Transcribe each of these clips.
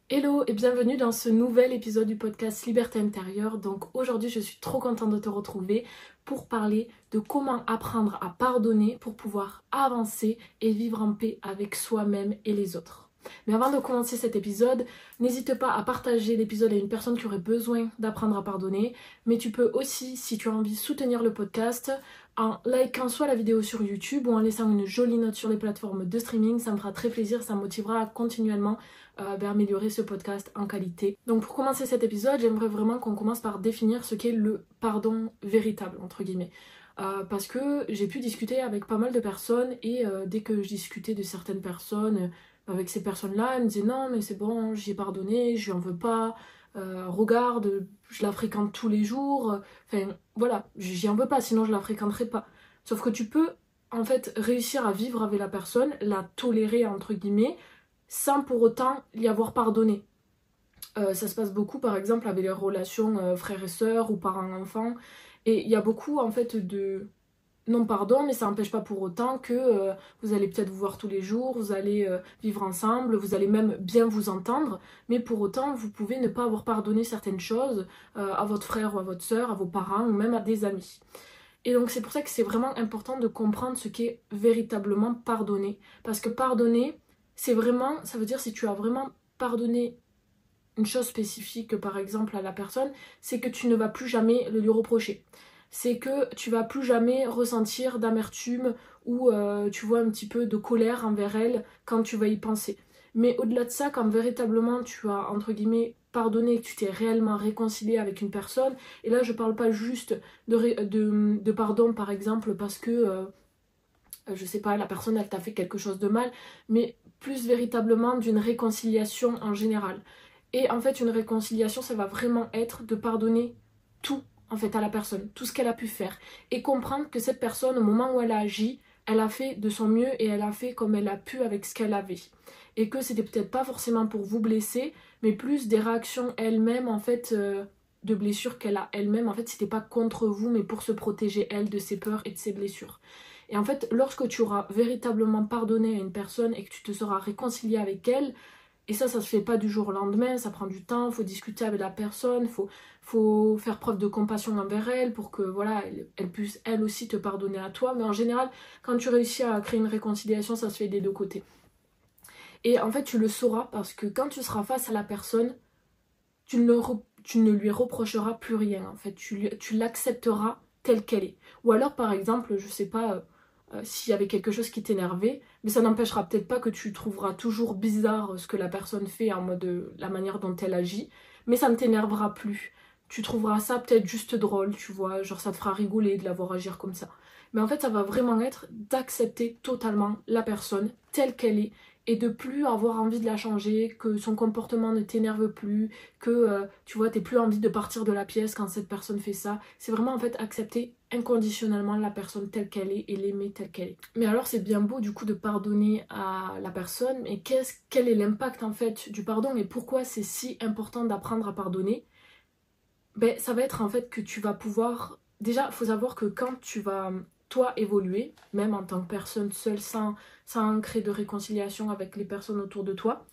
Hello et bienvenue dans ce nouvel épisode du podcast Liberté intérieure. Donc aujourd'hui je suis trop contente de te retrouver pour parler de comment apprendre à pardonner pour pouvoir avancer et vivre en paix avec soi-même et les autres. Mais avant de commencer cet épisode, n'hésite pas à partager l'épisode à une personne qui aurait besoin d'apprendre à pardonner. Mais tu peux aussi, si tu as envie, soutenir le podcast en likant soit la vidéo sur YouTube ou en laissant une jolie note sur les plateformes de streaming. Ça me fera très plaisir, ça me motivera à continuellement améliorer ce podcast en qualité. Donc pour commencer cet épisode, j'aimerais vraiment qu'on commence par définir ce qu'est le pardon véritable, entre guillemets. Parce que j'ai pu discuter avec pas mal de personnes et dès que je discutais de certaines personnes, avec ces personnes-là, elles me disaient non mais c'est bon, j'y ai pardonné, je lui en veux pas, regarde, je la fréquente tous les jours, enfin voilà, j'y en veux pas, sinon je la fréquenterai pas. Sauf que tu peux en fait réussir à vivre avec la personne, la tolérer entre guillemets, sans pour autant y avoir pardonné. Ça se passe beaucoup par exemple avec les relations frères et sœurs ou parents-enfants. Et il y a beaucoup en fait de non-pardon, mais ça n'empêche pas pour autant que vous allez peut-être vous voir tous les jours, vous allez vivre ensemble, vous allez même bien vous entendre, mais pour autant vous pouvez ne pas avoir pardonné certaines choses à votre frère ou à votre sœur, à vos parents ou même à des amis. Et donc c'est pour ça que c'est vraiment important de comprendre ce qu'est véritablement pardonner. Parce que pardonner, c'est vraiment, ça veut dire si tu as vraiment pardonné une chose spécifique par exemple à la personne, c'est que tu ne vas plus jamais le lui reprocher. C'est que tu vas plus jamais ressentir d'amertume ou tu vois un petit peu de colère envers elle quand tu vas y penser. Mais au-delà de ça, quand véritablement tu as entre guillemets pardonné, que tu t'es réellement réconcilié avec une personne, et là je parle pas juste de pardon par exemple parce que je sais pas, la personne elle t'a fait quelque chose de mal, mais plus véritablement d'une réconciliation en général. Et en fait, une réconciliation, ça va vraiment être de pardonner tout en fait à la personne, tout ce qu'elle a pu faire, et comprendre que cette personne, au moment où elle a agi, elle a fait de son mieux et elle a fait comme elle a pu avec ce qu'elle avait. Et que c'était peut-être pas forcément pour vous blesser, mais plus des réactions elle-même en fait de blessures qu'elle a elle-même. En fait, c'était pas contre vous, mais pour se protéger elle de ses peurs et de ses blessures. Et en fait, lorsque tu auras véritablement pardonné à une personne et que tu te seras réconcilié avec elle, et ça se fait pas du jour au lendemain, ça prend du temps, faut discuter avec la personne, faut faire preuve de compassion envers elle pour que voilà, elle puisse elle aussi te pardonner à toi. Mais en général, quand tu réussis à créer une réconciliation, ça se fait des deux côtés. Et en fait, tu le sauras parce que quand tu seras face à la personne, tu ne lui reprocheras plus rien. En fait, tu l'accepteras telle qu'elle est. Ou alors, par exemple, je sais pas s'il y avait quelque chose qui t'énervait, mais ça n'empêchera peut-être pas que tu trouveras toujours bizarre ce que la personne fait en mode la manière dont elle agit, mais ça ne t'énervera plus. Tu trouveras ça peut-être juste drôle, tu vois, genre ça te fera rigoler de la voir agir comme ça. Mais en fait, ça va vraiment être d'accepter totalement la personne telle qu'elle est et de plus avoir envie de la changer, que son comportement ne t'énerve plus, que tu vois, t'es plus envie de partir de la pièce quand cette personne fait ça. C'est vraiment en fait accepter inconditionnellement la personne telle qu'elle est et l'aimer telle qu'elle est. Mais alors c'est bien beau du coup de pardonner à la personne, mais quel est l'impact en fait du pardon et pourquoi c'est si important d'apprendre à pardonner? Ben ça va être en fait que tu vas pouvoir... Déjà, il faut savoir que quand tu vas toi évoluer, même en tant que personne seule, sans créer de réconciliation avec les personnes autour de toi,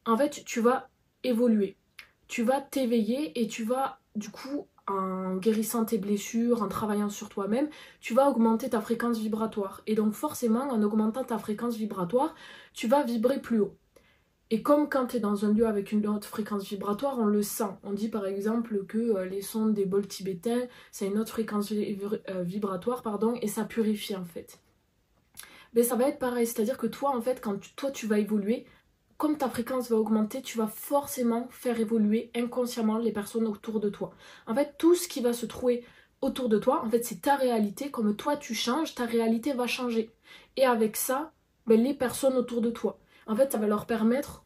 en fait tu vas évoluer. Tu vas t'éveiller et tu vas du coup en guérissant tes blessures, en travaillant sur toi-même, tu vas augmenter ta fréquence vibratoire. Et donc forcément, en augmentant ta fréquence vibratoire, tu vas vibrer plus haut. Et comme quand tu es dans un lieu avec une haute fréquence vibratoire, on le sent. On dit par exemple que les sons des bols tibétains, c'est une autre fréquence vibratoire, pardon, et ça purifie en fait. Mais ça va être pareil, c'est-à-dire que toi en fait, quand toi tu vas évoluer, comme ta fréquence va augmenter, tu vas forcément faire évoluer inconsciemment les personnes autour de toi. En fait, tout ce qui va se trouver autour de toi, en fait, c'est ta réalité. Comme toi, tu changes, ta réalité va changer. Et avec ça, ben, les personnes autour de toi, en fait, ça va leur permettre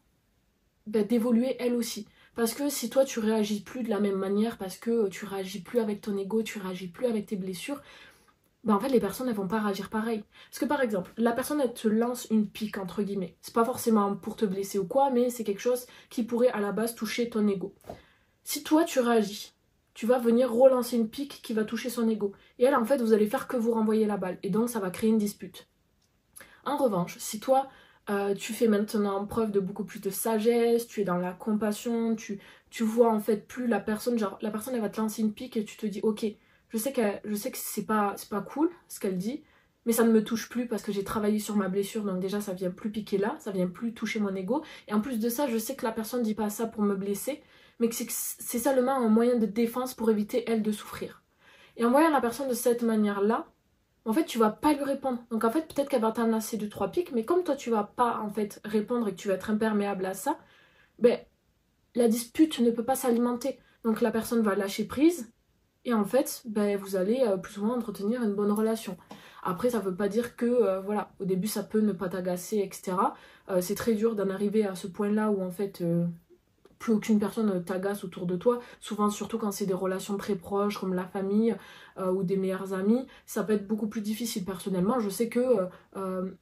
d'évoluer elles aussi. Parce que si toi, tu réagis plus de la même manière, parce que tu réagis plus avec ton ego, tu réagis plus avec tes blessures, ben en fait les personnes elles vont pas réagir pareil. Parce que par exemple, la personne elle te lance une pique entre guillemets. C'est pas forcément pour te blesser ou quoi, mais c'est quelque chose qui pourrait à la base toucher ton ego. Si toi tu réagis, tu vas venir relancer une pique qui va toucher son ego. Et elle en fait vous allez faire que vous renvoyer la balle. Et donc ça va créer une dispute. En revanche, si toi Tu fais maintenant preuve de beaucoup plus de sagesse, tu es dans la compassion, tu vois en fait plus la personne, genre la personne elle va te lancer une pique et tu te dis ok, je sais que c'est pas cool ce qu'elle dit, mais ça ne me touche plus parce que j'ai travaillé sur ma blessure, donc déjà ça vient plus piquer là, ça vient plus toucher mon ego, et en plus de ça je sais que la personne dit pas ça pour me blesser, mais que c'est seulement un moyen de défense pour éviter elle de souffrir. Et en voyant la personne de cette manière-là, en fait, tu vas pas lui répondre. Donc en fait, peut-être qu'elle va t'amenacer 2-3 pics, mais comme toi, tu vas pas en fait répondre et que tu vas être imperméable à ça, ben, la dispute ne peut pas s'alimenter. Donc la personne va lâcher prise et en fait, ben, vous allez plus ou moins entretenir une bonne relation. Après, ça veut pas dire que, voilà, au début, ça peut ne pas t'agacer, etc. C'est très dur d'en arriver à ce point-là où en fait... plus aucune personne t'agace autour de toi, souvent surtout quand c'est des relations très proches comme la famille ou des meilleurs amis, ça peut être beaucoup plus difficile. Personnellement, je sais que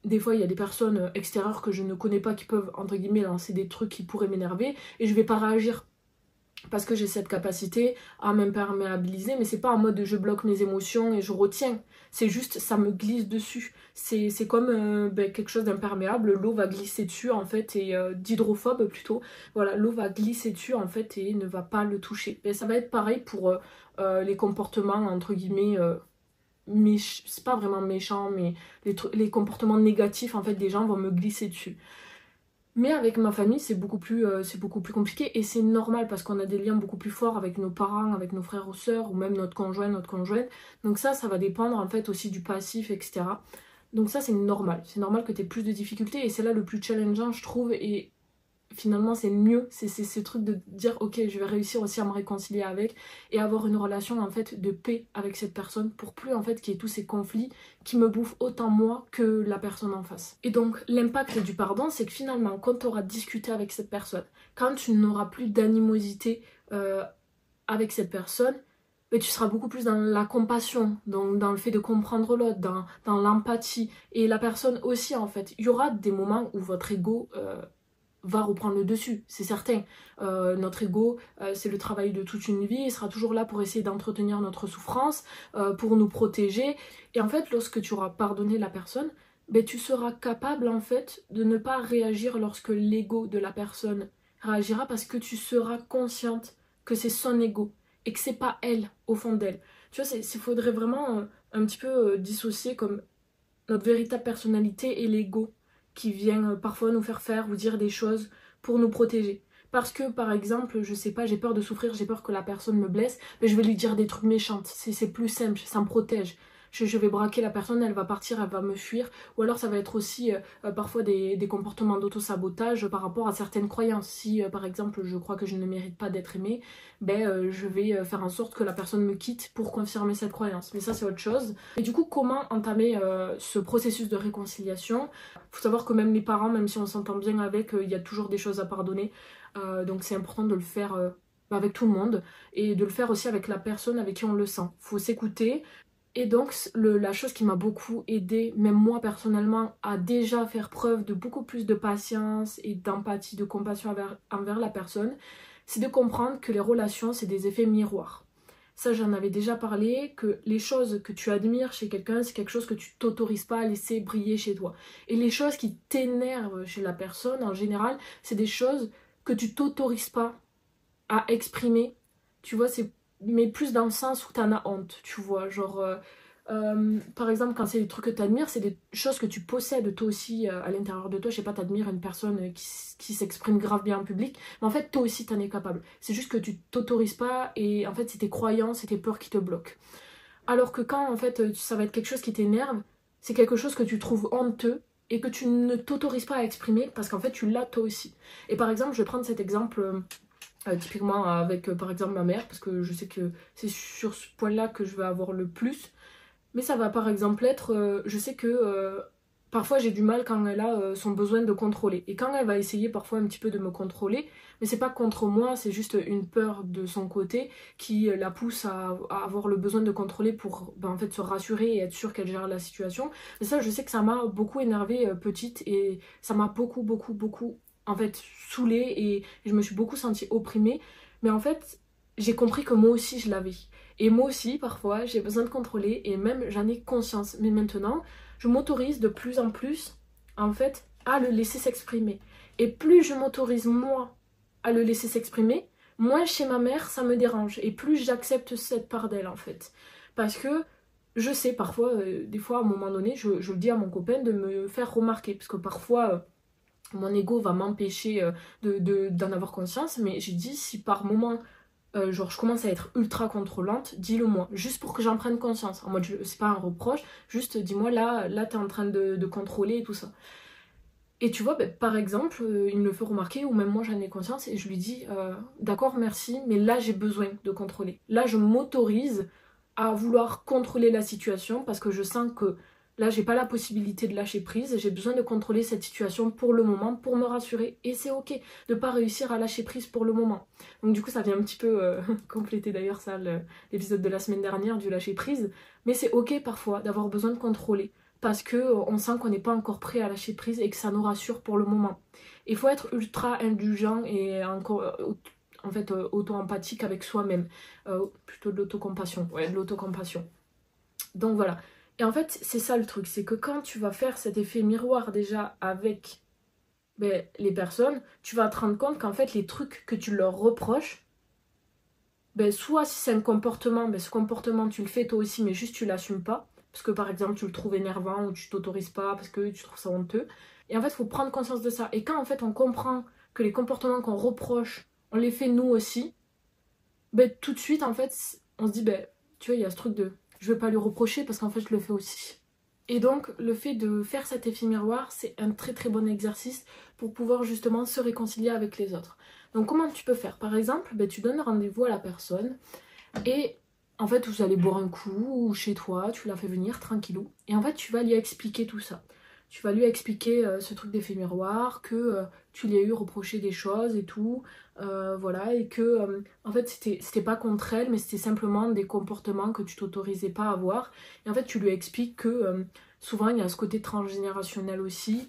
des fois il y a des personnes extérieures que je ne connais pas qui peuvent entre guillemets lancer des trucs qui pourraient m'énerver et je vais pas réagir parce que j'ai cette capacité à m'imperméabiliser, mais c'est pas en mode de je bloque mes émotions et je retiens, c'est juste ça me glisse dessus, c'est comme quelque chose d'imperméable, l'eau va glisser dessus en fait, et d'hydrophobe plutôt, voilà, l'eau va glisser dessus en fait et ne va pas le toucher. Et ça va être pareil pour les comportements entre guillemets, c'est pas vraiment méchant, mais les comportements négatifs en fait des gens vont me glisser dessus. Mais avec ma famille, c'est beaucoup plus compliqué et c'est normal parce qu'on a des liens beaucoup plus forts avec nos parents, avec nos frères ou sœurs ou même notre conjoint, notre conjointe. Donc ça va dépendre en fait aussi du passif, etc. Donc ça, c'est normal. C'est normal que tu aies plus de difficultés et c'est là le plus challengeant, je trouve. Et finalement, c'est le mieux. C'est ce truc de dire, ok, je vais réussir aussi à me réconcilier avec et avoir une relation en fait de paix avec cette personne pour plus en fait qu'il y ait tous ces conflits qui me bouffent autant moi que la personne en face. Et donc, l'impact du pardon, c'est que finalement, quand tu auras discuté avec cette personne, quand tu n'auras plus d'animosité avec cette personne, mais tu seras beaucoup plus dans la compassion, dans le fait de comprendre l'autre, dans l'empathie. Et la personne aussi, en fait. Il y aura des moments où votre ego va reprendre le dessus, c'est certain. Notre ego, c'est le travail de toute une vie, il sera toujours là pour essayer d'entretenir notre souffrance, pour nous protéger. Et en fait, lorsque tu auras pardonné la personne, ben, tu seras capable en fait de ne pas réagir lorsque l'ego de la personne réagira parce que tu seras consciente que c'est son ego et que c'est pas elle au fond d'elle. Tu vois, il faudrait vraiment un petit peu dissocier comme notre véritable personnalité et l'ego qui vient parfois nous faire ou dire des choses pour nous protéger. Parce que par exemple, je sais pas, j'ai peur de souffrir, j'ai peur que la personne me blesse, mais je vais lui dire des trucs méchants. C'est plus simple, ça me protège. Je vais braquer la personne, elle va partir, elle va me fuir. Ou alors ça va être aussi parfois des comportements d'auto-sabotage par rapport à certaines croyances. Si par exemple je crois que je ne mérite pas d'être aimée, ben, je vais faire en sorte que la personne me quitte pour confirmer cette croyance. Mais ça c'est autre chose. Et du coup, comment entamer ce processus de réconciliation? Faut savoir que même les parents, même si on s'entend bien avec, il y a toujours des choses à pardonner. Donc c'est important de le faire avec tout le monde et de le faire aussi avec la personne avec qui on le sent. Faut s'écouter. Et donc la chose qui m'a beaucoup aidée, même moi personnellement, à déjà faire preuve de beaucoup plus de patience et d'empathie, de compassion envers la personne, c'est de comprendre que les relations, c'est des effets miroirs. Ça, j'en avais déjà parlé, que les choses que tu admires chez quelqu'un, c'est quelque chose que tu t'autorises pas à laisser briller chez toi. Et les choses qui t'énervent chez la personne, en général, c'est des choses que tu t'autorises pas à exprimer. Tu vois, mais plus dans le sens où t'en as honte, tu vois, genre par exemple quand c'est des trucs que t'admires, c'est des choses que tu possèdes toi aussi à l'intérieur de toi. Je sais pas, t'admires une personne qui s'exprime grave bien en public, mais en fait toi aussi t'en es capable, c'est juste que tu t'autorises pas et en fait c'est tes croyances et tes peurs qui te bloquent. Alors que quand en fait ça va être quelque chose qui t'énerve, c'est quelque chose que tu trouves honteux et que tu ne t'autorises pas à exprimer parce qu'en fait tu l'as toi aussi. Et par exemple, je vais prendre cet exemple typiquement avec par exemple ma mère, parce que je sais que c'est sur ce point là que je vais avoir le plus, mais ça va par exemple être je sais que parfois j'ai du mal quand elle a son besoin de contrôler, et quand elle va essayer parfois un petit peu de me contrôler, mais c'est pas contre moi, c'est juste une peur de son côté qui la pousse à avoir le besoin de contrôler pour en fait se rassurer et être sûre qu'elle gère la situation. Et ça, je sais que ça m'a beaucoup énervée petite, et ça m'a beaucoup en fait saoulée, et je me suis beaucoup sentie opprimée. Mais en fait, j'ai compris que moi aussi je l'avais. Et moi aussi, parfois, j'ai besoin de contrôler, et même j'en ai conscience. Mais maintenant, je m'autorise de plus en plus, en fait, à le laisser s'exprimer. Et plus je m'autorise moi à le laisser s'exprimer, moins chez ma mère ça me dérange. Et plus j'accepte cette part d'elle en fait. Parce que je sais parfois, des fois à un moment donné, je le dis à mon copain de me faire remarquer. Parce que parfois mon ego va m'empêcher d'en avoir conscience. Mais j'ai dit si par moment genre je commence à être ultra contrôlante, dis-le moi, juste pour que j'en prenne conscience. En mode, c'est pas un reproche, juste dis-moi là t'es en train de contrôler et tout ça. Et tu vois, ben, par exemple, il me le fait remarquer, ou même moi j'en ai conscience, et je lui dis, d'accord, merci, mais là j'ai besoin de contrôler. Là je m'autorise à vouloir contrôler la situation, parce que je sens que là j'ai pas la possibilité de lâcher prise, j'ai besoin de contrôler cette situation pour le moment, pour me rassurer, et c'est ok de pas réussir à lâcher prise pour le moment. Donc du coup ça vient un petit peu compléter d'ailleurs ça, l'épisode de la semaine dernière du lâcher prise, mais c'est ok parfois d'avoir besoin de contrôler parce qu'on sent qu'on n'est pas encore prêt à lâcher prise et que ça nous rassure pour le moment. Il faut être ultra indulgent et en fait auto-empathique avec soi-même. Plutôt de l'autocompassion. Ouais, de l'autocompassion. Donc voilà. Et en fait, c'est ça le truc, c'est que quand tu vas faire cet effet miroir déjà avec les personnes, tu vas te rendre compte qu'en fait les trucs que tu leur reproches, soit si c'est un comportement, ce comportement tu le fais toi aussi mais juste tu l'assumes pas. Parce que par exemple tu le trouves énervant ou tu t'autorises pas parce que tu trouves ça honteux. Et en fait il faut prendre conscience de ça. Et quand en fait on comprend que les comportements qu'on reproche, on les fait nous aussi, tout de suite en fait on se dit tu vois il y a ce truc de je vais pas lui reprocher parce qu'en fait je le fais aussi. Et donc le fait de faire cet effet miroir c'est un très très bon exercice pour pouvoir justement se réconcilier avec les autres. Donc comment tu peux faire? Par exemple tu donnes rendez-vous à la personne et en fait, vous allez boire un coup chez toi, tu la fais venir tranquillou. Et en fait, tu vas lui expliquer tout ça. Tu vas lui expliquer ce truc d'effet miroir, que tu lui as eu reproché des choses et tout. Voilà, et que en fait, c'était pas contre elle, mais c'était simplement des comportements que tu t'autorisais pas à avoir. Et en fait, tu lui expliques que souvent, il y a ce côté transgénérationnel aussi.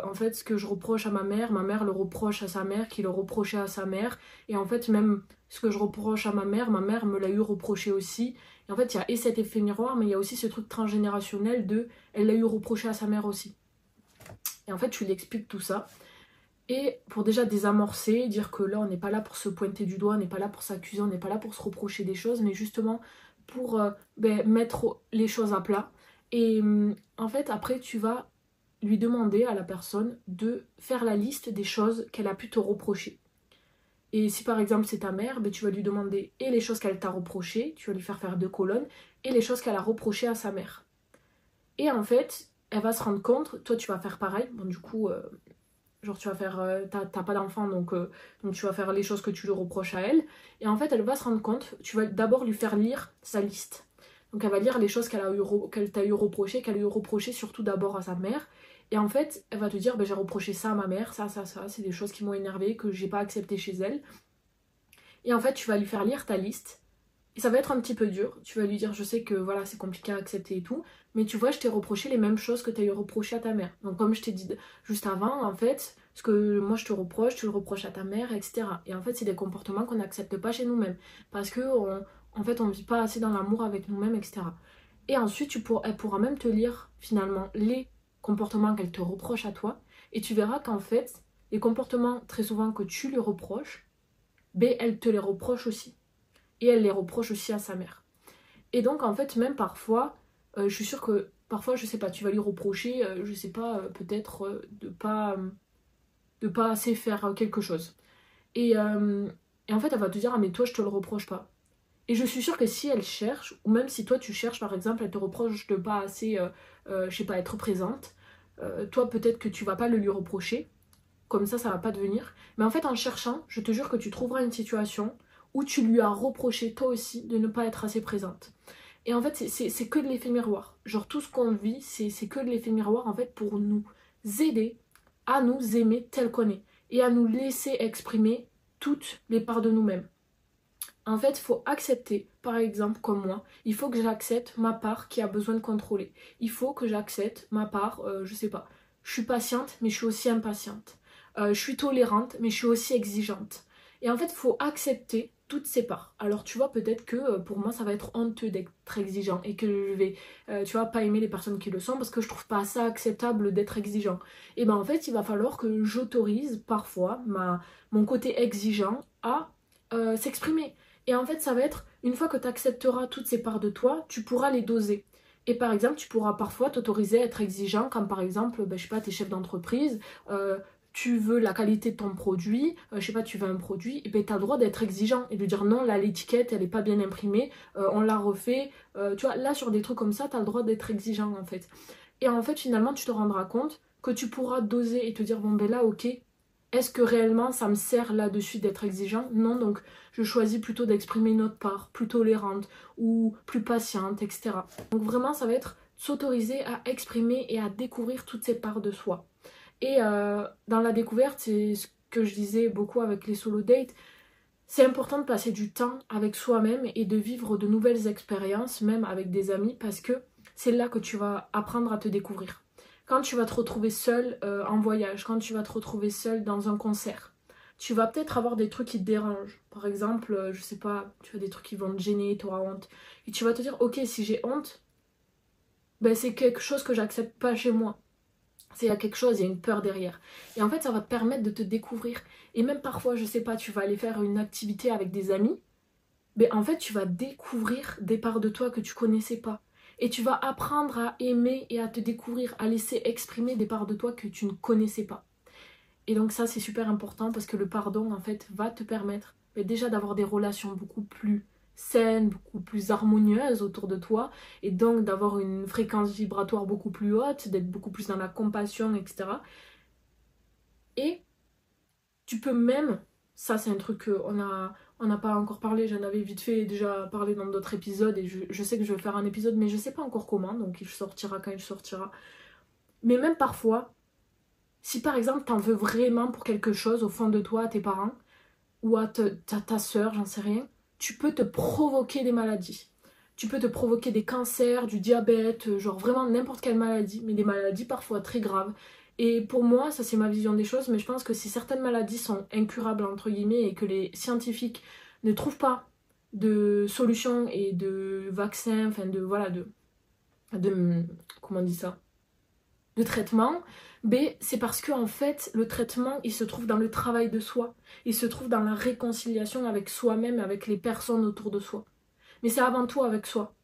En fait, ce que je reproche à ma mère le reproche à sa mère, qui le reprochait à sa mère. Et en fait, même ce que je reproche à ma mère me l'a eu reproché aussi. Et en fait, il y a et cet effet miroir, mais il y a aussi ce truc transgénérationnel de elle l'a eu reproché à sa mère aussi. Et en fait, tu lui expliques tout ça. Et pour déjà désamorcer, dire que là, on n'est pas là pour se pointer du doigt, on n'est pas là pour s'accuser, on n'est pas là pour se reprocher des choses, mais justement pour mettre les choses à plat. Et en fait, après, tu vas lui demander à la personne de faire la liste des choses qu'elle a pu te reprocher. Et si par exemple c'est ta mère, tu vas lui demander et les choses qu'elle t'a reprochées, tu vas lui faire 2 colonnes, et les choses qu'elle a reprochées à sa mère. Et en fait, elle va se rendre compte, toi tu vas faire pareil, bon du coup, genre tu vas faire, t'as pas d'enfant donc tu vas faire les choses que tu lui reproches à elle, et en fait elle va se rendre compte, tu vas d'abord lui faire lire sa liste. Donc elle va lire les choses qu'elle t'a eu reprochées, qu'elle a eu reprochées surtout d'abord à sa mère. Et en fait, elle va te dire, j'ai reproché ça à ma mère, ça, c'est des choses qui m'ont énervé, que j'ai pas accepté chez elle. Et en fait, tu vas lui faire lire ta liste. Et ça va être un petit peu dur. Tu vas lui dire, je sais que voilà, c'est compliqué à accepter et tout, mais tu vois, je t'ai reproché les mêmes choses que tu as eu reproché à ta mère. Donc comme je t'ai dit juste avant, en fait, ce que moi je te reproche, tu le reproches à ta mère, etc. Et en fait, c'est des comportements qu'on n'accepte pas chez nous-mêmes. Parce que en fait, on ne vit pas assez dans l'amour avec nous-mêmes, etc. Et ensuite, elle pourra même te lire finalement les comportements qu'elle te reproche à toi, et tu verras qu'en fait, les comportements très souvent que tu lui reproches, elle te les reproche aussi. Et elle les reproche aussi à sa mère. Et donc en fait, même parfois, je suis sûre que parfois, je sais pas, tu vas lui reprocher, je sais pas, peut-être de pas assez faire quelque chose. Et en fait, elle va te dire, ah mais toi je te le reproche pas. Et je suis sûre que si elle cherche, ou même si toi tu cherches par exemple, elle te reproche de pas assez, je sais pas, être présente, toi peut-être que tu vas pas le lui reprocher, comme ça va pas devenir. Mais en fait en cherchant, je te jure que tu trouveras une situation où tu lui as reproché toi aussi de ne pas être assez présente. Et en fait c'est que de l'effet miroir. Genre tout ce qu'on vit, c'est que de l'effet miroir en fait pour nous aider à nous aimer tel qu'on est. Et à nous laisser exprimer toutes les parts de nous-mêmes. En fait, il faut accepter, par exemple, comme moi, il faut que j'accepte ma part qui a besoin de contrôler. Il faut que j'accepte ma part, je sais pas, je suis patiente, mais je suis aussi impatiente. Je suis tolérante, mais je suis aussi exigeante. Et en fait, il faut accepter toutes ces parts. Alors tu vois, peut-être que pour moi ça va être honteux d'être exigeant et que je vais, tu vois, pas aimer les personnes qui le sont parce que je trouve pas ça acceptable d'être exigeant. Et ben en fait, il va falloir que j'autorise parfois mon côté exigeant à s'exprimer. Et en fait, ça va être, une fois que tu accepteras toutes ces parts de toi, tu pourras les doser. Et par exemple, tu pourras parfois t'autoriser à être exigeant, comme par exemple, ben, je sais pas, t'es chef d'entreprise, tu veux la qualité de ton produit, je sais pas, tu veux un produit, et ben tu as le droit d'être exigeant et de dire non, là l'étiquette elle est pas bien imprimée, on l'a refait, tu vois, là sur des trucs comme ça, tu as le droit d'être exigeant en fait. Et en fait, finalement, tu te rendras compte que tu pourras doser et te dire bon ben là, ok, est-ce que réellement ça me sert là-dessus d'être exigeant? Non, donc je choisis plutôt d'exprimer une autre part, plus tolérante ou plus patiente, etc. Donc vraiment, ça va être s'autoriser à exprimer et à découvrir toutes ces parts de soi. Et dans la découverte, c'est ce que je disais beaucoup avec les solo dates, c'est important de passer du temps avec soi-même et de vivre de nouvelles expériences, même avec des amis, parce que c'est là que tu vas apprendre à te découvrir. Quand tu vas te retrouver seul en voyage, quand tu vas te retrouver seul dans un concert, tu vas peut-être avoir des trucs qui te dérangent. Par exemple, je sais pas, tu as des trucs qui vont te gêner, tu auras honte. Et tu vas te dire, ok, si j'ai honte, ben c'est quelque chose que j'accepte pas chez moi. Il y a quelque chose, il y a une peur derrière. Et en fait, ça va te permettre de te découvrir. Et même parfois, je sais pas, tu vas aller faire une activité avec des amis, mais en fait, tu vas découvrir des parts de toi que tu connaissais pas. Et tu vas apprendre à aimer et à te découvrir, à laisser exprimer des parts de toi que tu ne connaissais pas. Et donc ça, c'est super important parce que le pardon, en fait, va te permettre déjà d'avoir des relations beaucoup plus saines, beaucoup plus harmonieuses autour de toi, et donc d'avoir une fréquence vibratoire beaucoup plus haute, d'être beaucoup plus dans la compassion, etc. Et tu peux même, ça c'est un truc on n'a pas encore parlé, j'en avais vite fait déjà parlé dans d'autres épisodes, et je sais que je vais faire un épisode, mais je sais pas encore comment, donc il sortira quand il sortira. Mais même parfois, si par exemple t'en veux vraiment pour quelque chose au fond de toi, à tes parents, ou à ta soeur, j'en sais rien, tu peux te provoquer des maladies. Tu peux te provoquer des cancers, du diabète, genre vraiment n'importe quelle maladie, mais des maladies parfois très graves. Et pour moi, ça c'est ma vision des choses, mais je pense que si certaines maladies sont incurables entre guillemets et que les scientifiques ne trouvent pas de solution et de vaccin, enfin de voilà, de comment on dit ça, de traitement, c'est parce que en fait le traitement il se trouve dans le travail de soi, il se trouve dans la réconciliation avec soi-même, avec les personnes autour de soi. Mais c'est avant tout avec soi.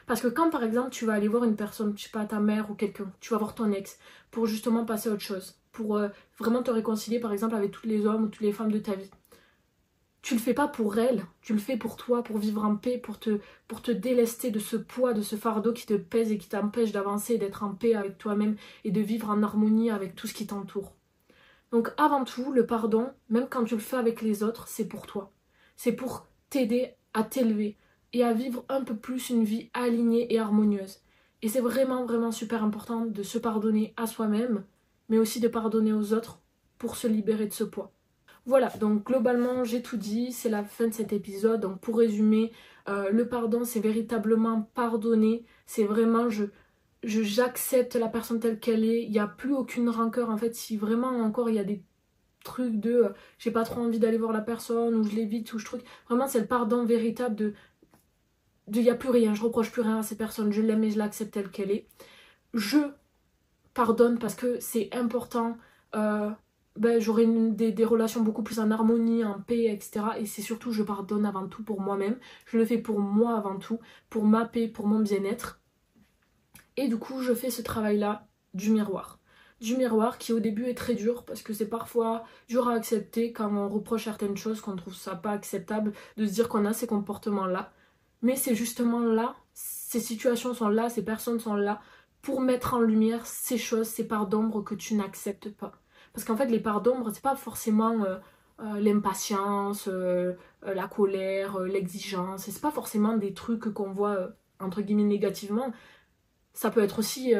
Parce que quand par exemple tu vas aller voir une personne, je sais pas, ta mère ou quelqu'un, tu vas voir ton ex pour justement passer à autre chose, pour vraiment te réconcilier par exemple avec tous les hommes ou toutes les femmes de ta vie. Tu le fais pas pour elle, tu le fais pour toi, pour vivre en paix, pour te délester de ce poids, de ce fardeau qui te pèse et qui t'empêche d'avancer, d'être en paix avec toi-même et de vivre en harmonie avec tout ce qui t'entoure. Donc avant tout, le pardon, même quand tu le fais avec les autres, c'est pour toi. C'est pour t'aider à t'élever et à vivre un peu plus une vie alignée et harmonieuse. Et c'est vraiment, vraiment super important de se pardonner à soi-même, mais aussi de pardonner aux autres pour se libérer de ce poids. Voilà, donc globalement j'ai tout dit, c'est la fin de cet épisode. Donc pour résumer, le pardon c'est véritablement pardonner, c'est vraiment j'accepte la personne telle qu'elle est, il n'y a plus aucune rancœur en fait. Si vraiment encore il y a des trucs de j'ai pas trop envie d'aller voir la personne ou je l'évite ou je truc, vraiment c'est le pardon véritable de il n'y a plus rien, je reproche plus rien à cette personne, je l'aime et je l'accepte telle qu'elle est. Je pardonne parce que c'est important, j'aurai des relations beaucoup plus en harmonie, en paix, etc. Et c'est surtout, je pardonne avant tout pour moi-même. Je le fais pour moi avant tout, pour ma paix, pour mon bien-être. Et du coup, je fais ce travail-là du miroir. Du miroir qui au début est très dur parce que c'est parfois dur à accepter quand on reproche certaines choses, qu'on trouve ça pas acceptable de se dire qu'on a ces comportements-là. Mais c'est justement là, ces situations sont là, ces personnes sont là pour mettre en lumière ces choses, ces parts d'ombre que tu n'acceptes pas. Parce qu'en fait, les parts d'ombre, c'est pas forcément l'impatience, la colère, l'exigence. C'est pas forcément des trucs qu'on voit entre guillemets négativement. Ça peut être aussi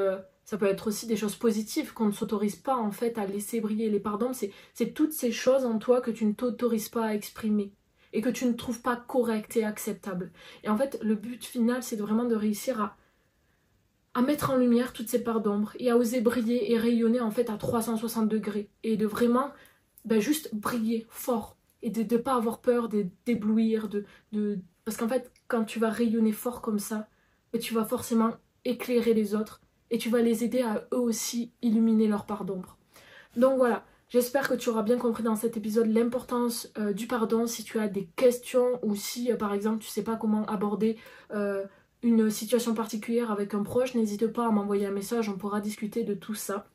des choses positives qu'on ne s'autorise pas en fait à laisser briller. Les parts d'ombre, c'est toutes ces choses en toi que tu ne t'autorises pas à exprimer et que tu ne trouves pas correctes et acceptables. Et en fait, le but final, c'est vraiment de réussir à mettre en lumière toutes ces parts d'ombre et à oser briller et rayonner en fait à 360 degrés et de vraiment juste briller fort et de ne pas avoir peur d'éblouir, parce qu'en fait, quand tu vas rayonner fort comme ça, tu vas forcément éclairer les autres et tu vas les aider à eux aussi illuminer leur part d'ombre. Donc voilà, j'espère que tu auras bien compris dans cet épisode l'importance du pardon. Si tu as des questions ou si par exemple tu sais pas comment aborder une situation particulière avec un proche, n'hésite pas à m'envoyer un message, on pourra discuter de tout ça.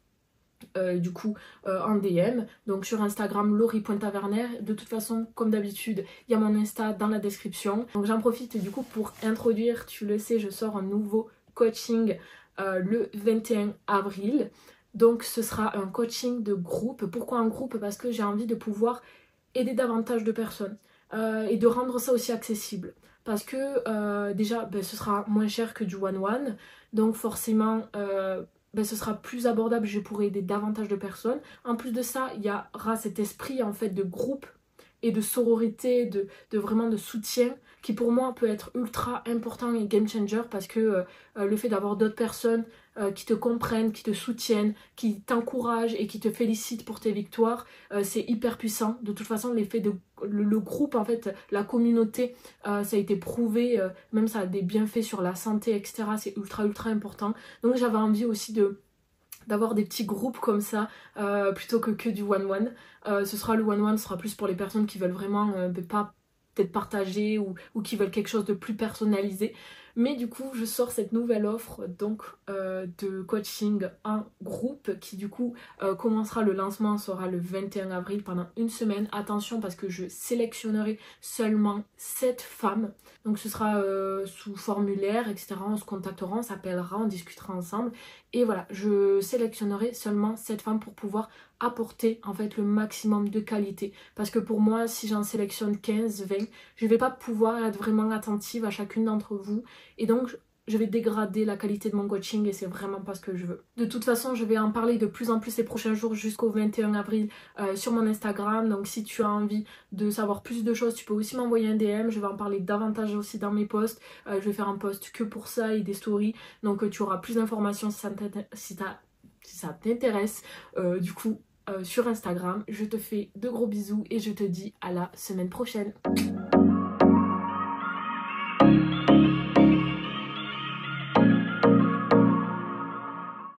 En DM, donc sur Instagram Laurie.taverner. De toute façon, comme d'habitude, il y a mon Insta dans la description. Donc j'en profite du coup pour introduire, tu le sais, je sors un nouveau coaching le 21 avril. Donc ce sera un coaching de groupe. Pourquoi un groupe? Parce que j'ai envie de pouvoir aider davantage de personnes et de rendre ça aussi accessible. Parce que déjà, ce sera moins cher que du one-one. Donc forcément, ce sera plus abordable, je pourrai aider davantage de personnes. En plus de ça, il y aura cet esprit en fait de groupe et de sororité, de vraiment de soutien qui pour moi peut être ultra important et game changer parce que le fait d'avoir d'autres personnes qui te comprennent, qui te soutiennent, qui t'encouragent et qui te félicitent pour tes victoires, c'est hyper puissant. De toute façon, l'effet de le groupe, en fait, la communauté, ça a été prouvé, même ça a des bienfaits sur la santé, etc. C'est ultra important. Donc j'avais envie aussi d'avoir des petits groupes comme ça plutôt que du one-one. Ce sera le one-one, ce sera plus pour les personnes qui veulent vraiment pas peut-être partager ou qui veulent quelque chose de plus personnalisé. Mais du coup, je sors cette nouvelle offre donc de coaching en groupe qui du coup commencera, le lancement sera le 21 avril pendant une semaine. Attention parce que je sélectionnerai seulement 7 femmes. Donc ce sera sous formulaire, etc. On se contactera, on s'appellera, on discutera ensemble. Et voilà, je sélectionnerai seulement 7 femmes pour pouvoir apporter en fait le maximum de qualité. Parce que pour moi, si j'en sélectionne 15, 20, je vais pas pouvoir être vraiment attentive à chacune d'entre vous. Et donc, je vais dégrader la qualité de mon coaching et c'est vraiment pas ce que je veux. De toute façon, je vais en parler de plus en plus ces prochains jours jusqu'au 21 avril sur mon Instagram. Donc si tu as envie de savoir plus de choses, tu peux aussi m'envoyer un DM. Je vais en parler davantage aussi dans mes posts. Je vais faire un post que pour ça et des stories. Donc tu auras plus d'informations si ça t'intéresse. Du coup, sur Instagram, je te fais de gros bisous et je te dis à la semaine prochaine.